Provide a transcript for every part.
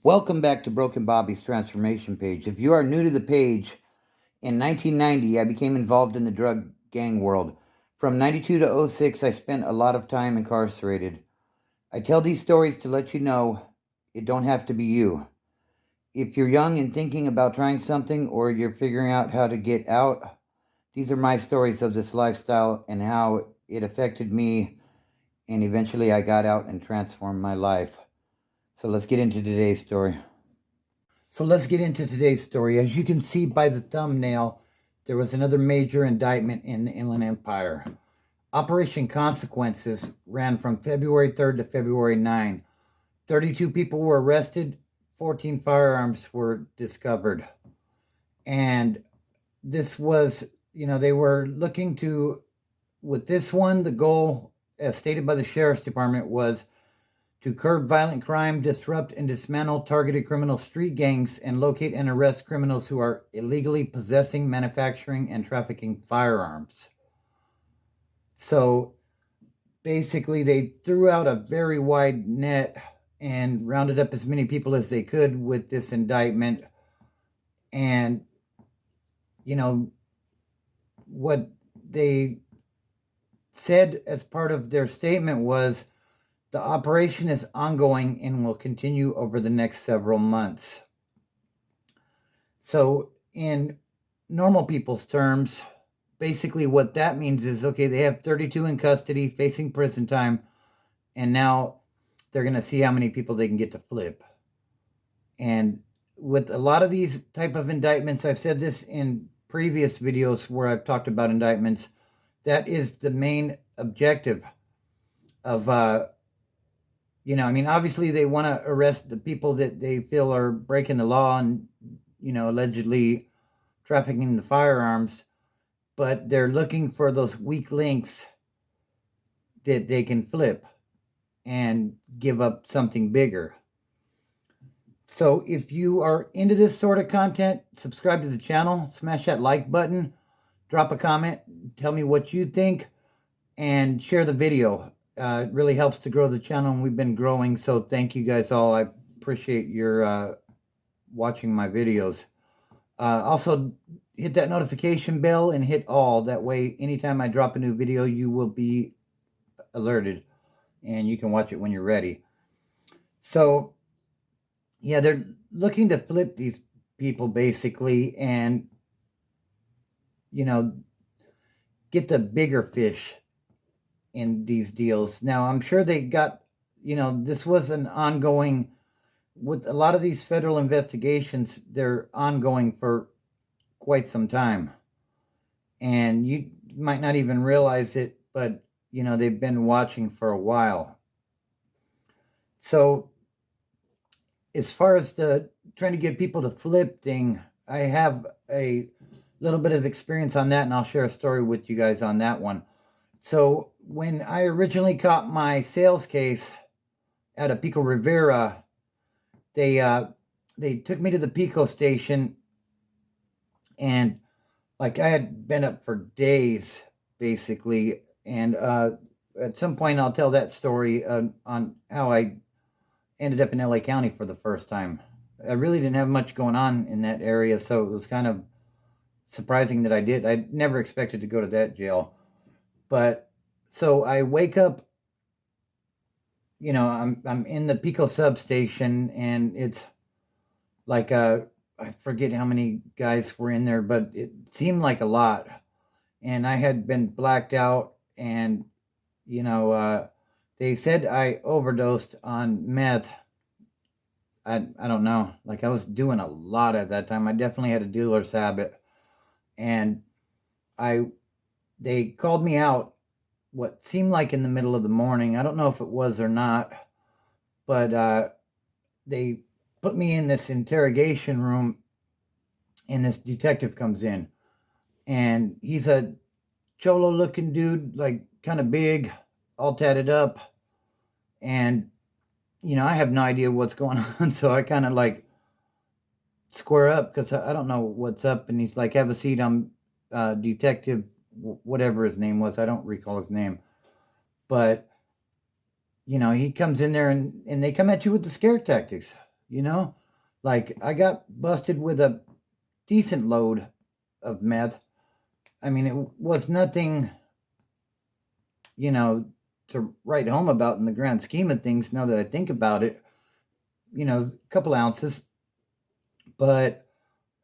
Welcome back to Broken Bobby's Transformation Page. If you are new to the page, in 1990 I became involved in the drug gang world. From 92 to '06, I spent a lot of time incarcerated. I tell these stories to let you know it don't have to be you. If you're young and thinking about trying something or you're figuring out how to get out, these are my stories of this lifestyle and how it affected me, and eventually I got out and transformed my life. So let's get into today's story. As you can see by the thumbnail, there was another major indictment in the Inland Empire. Operation Consequences ran from February 3rd to February 9. 32 people were arrested, 14 firearms were discovered. And this was, they were looking to, with this one, the goal, as stated by the Sheriff's Department, was to curb violent crime, disrupt and dismantle targeted criminal street gangs, and locate and arrest criminals who are illegally possessing, manufacturing, and trafficking firearms. So basically, they threw out a very wide net and rounded up as many people as they could with this indictment. And, what they said as part of their statement was, the operation is ongoing and will continue over the next several months. So in normal people's terms, basically what that means is, okay, they have 32 in custody facing prison time, and now they're going to see how many people they can get to flip. And with a lot of these type of indictments, I've said this in previous videos where I've talked about indictments, that is the main objective of obviously they want to arrest the people that they feel are breaking the law and, allegedly trafficking the firearms, but they're looking for those weak links that they can flip and give up something bigger. So if you are into this sort of content, subscribe to the channel, smash that like button, drop a comment, tell me what you think, and share the video. It really helps to grow the channel, and we've been growing, so thank you guys all. I appreciate your watching my videos. Also, hit that notification bell and hit all. That way, anytime I drop a new video, you will be alerted, and you can watch it when you're ready. So, yeah, they're looking to flip these people, basically, and, get the bigger fish in these deals. Now, I'm sure they got, this was an ongoing, with a lot of these federal investigations, they're ongoing for quite some time. And you might not even realize it, but, they've been watching for a while. So as far as the trying to get people to flip thing, I have a little bit of experience on that, and I'll share a story with you guys on that one. So when I originally caught my sales case out of Pico Rivera, they took me to the Pico station, and I had been up for days, basically. And at some point, I'll tell that story on how I ended up in LA County for the first time. I really didn't have much going on in that area, so it was kind of surprising that I did. I never expected to go to that jail. But so I wake up, I'm in the Pico substation, and it's like I forget how many guys were in there, but it seemed like a lot. And I had been blacked out, and they said I overdosed on meth. I don't know. I was doing a lot at that time. I definitely had a dealer's habit, and they called me out what seemed like in the middle of the morning. I don't know if it was or not, but they put me in this interrogation room, and this detective comes in, and he's a cholo looking dude, kind of big, all tatted up. And, I have no idea what's going on. So I kind of square up because I don't know what's up. And he's like, have a seat. I'm detective, whatever his name was. I don't recall his name. But, he comes in there, and they come at you with the scare tactics. you know? Like, I got busted with a decent load of meth. I mean, it was nothing, you know, to write home about in the grand scheme of things now that I think about it. A couple ounces. But,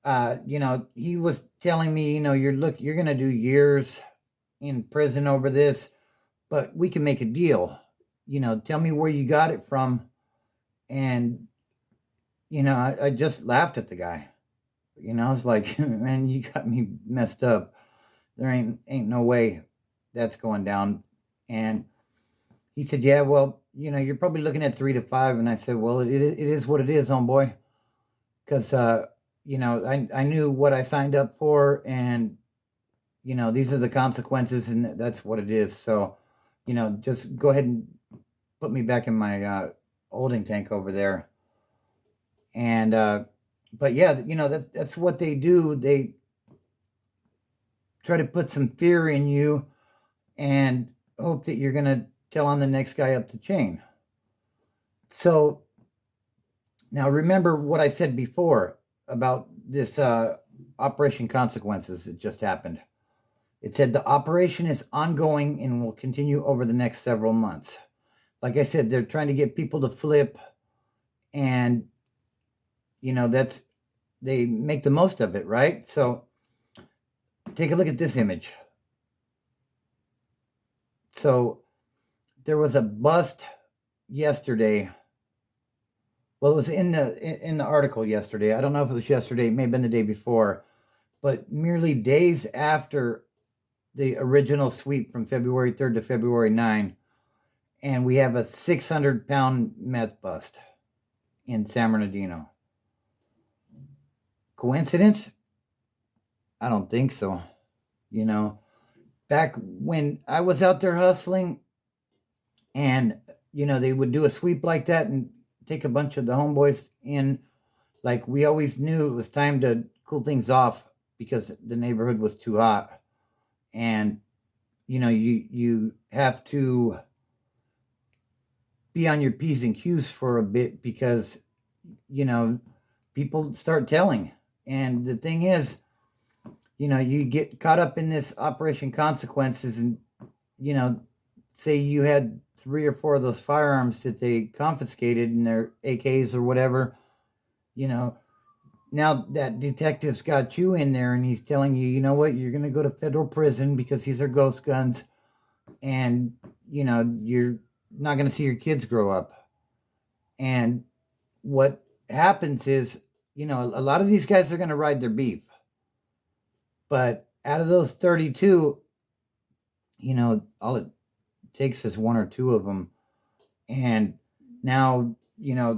he was telling me, you're going to do years in prison over this, but we can make a deal. Tell me where you got it from. And, I just laughed at the guy. I was like, man, you got me messed up. There ain't no way that's going down. And he said, yeah, well, you're probably looking at 3 to 5. And I said, well, it is what it is, homeboy. Because, I knew what I signed up for, and, these are the consequences, and that's what it is. So, just go ahead and put me back in my holding tank over there. And, but yeah, that's what they do. They try to put some fear in you and hope that you're going to tell on the next guy up the chain. So now remember what I said before about this Operation Consequences that just happened. It said the operation is ongoing and will continue over the next several months. Like I said, they're trying to get people to flip, and that's, they make the most of it, right? So take a look at this image. So there was a bust yesterday. Well, it was in the article yesterday. I don't know if it was yesterday, it may have been the day before, but merely days after the original sweep from February 3rd to February 9, and we have a 600-pound meth bust in San Bernardino. Coincidence? I don't think so. Back when I was out there hustling, and they would do a sweep like that and take a bunch of the homeboys in, like, we always knew it was time to cool things off because the neighborhood was too hot. And you have to be on your P's and Q's for a bit because people start telling. And the thing is, you get caught up in this Operation Consequences, and say you had 3 or 4 of those firearms that they confiscated in their AKs or whatever. Now that detective's got you in there and he's telling you, you know what, you're going to go to federal prison because these are ghost guns, and you're not going to see your kids grow up. And what happens is, a lot of these guys are going to ride their beef, but out of those 32, all it takes is 1 or 2 of them. And now,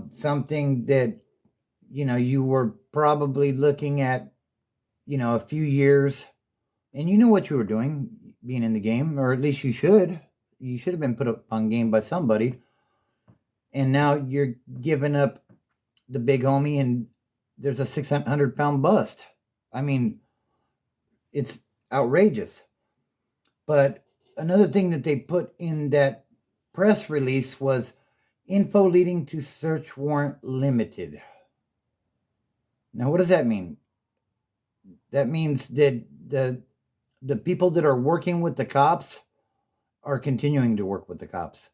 something that you were probably looking at a few years, and you know what you were doing being in the game, or at least you should have been put up on game by somebody, and now you're giving up the big homie, and there's a 600-pound bust. I mean, it's outrageous. But another thing that they put in that press release was info leading to search warrant limited. Now, what does that mean? That means that the people that are working with the cops are continuing to work with the cops.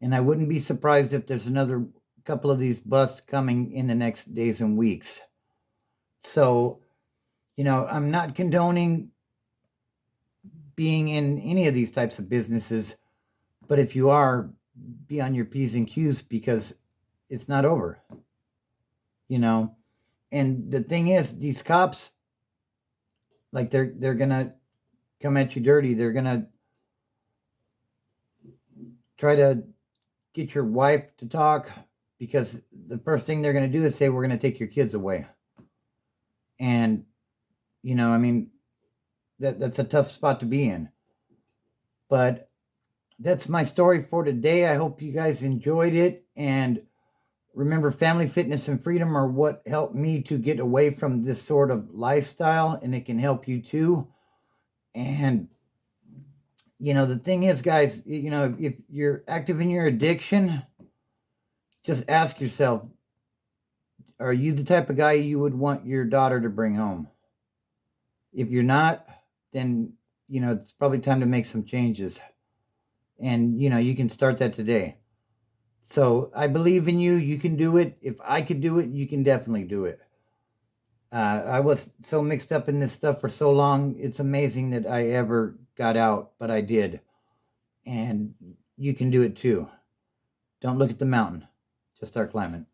And I wouldn't be surprised if there's another couple of these busts coming in the next days and weeks. So, I'm not condoning being in any of these types of businesses, but if you are, be on your P's and Q's because it's not over. And the thing is, these cops, like, they're gonna come at you dirty. They're gonna try to get your wife to talk, because the first thing they're gonna do is say, we're gonna take your kids away. And I mean, that's a tough spot to be in. But that's my story for today. I hope you guys enjoyed it. And remember, family, fitness, and freedom are what helped me to get away from this sort of lifestyle, and it can help you too. And the thing is, guys, if you're active in your addiction, just ask yourself, Are you the type of guy you would want your daughter to bring home? If you're not, then it's probably time to make some changes. And you can start that today. So I believe in you. You can do it. If I could do it, you can definitely do it. I was so mixed up in this stuff for so long. It's amazing that I ever got out, but I did. And you can do it too. Don't look at the mountain. Just start climbing.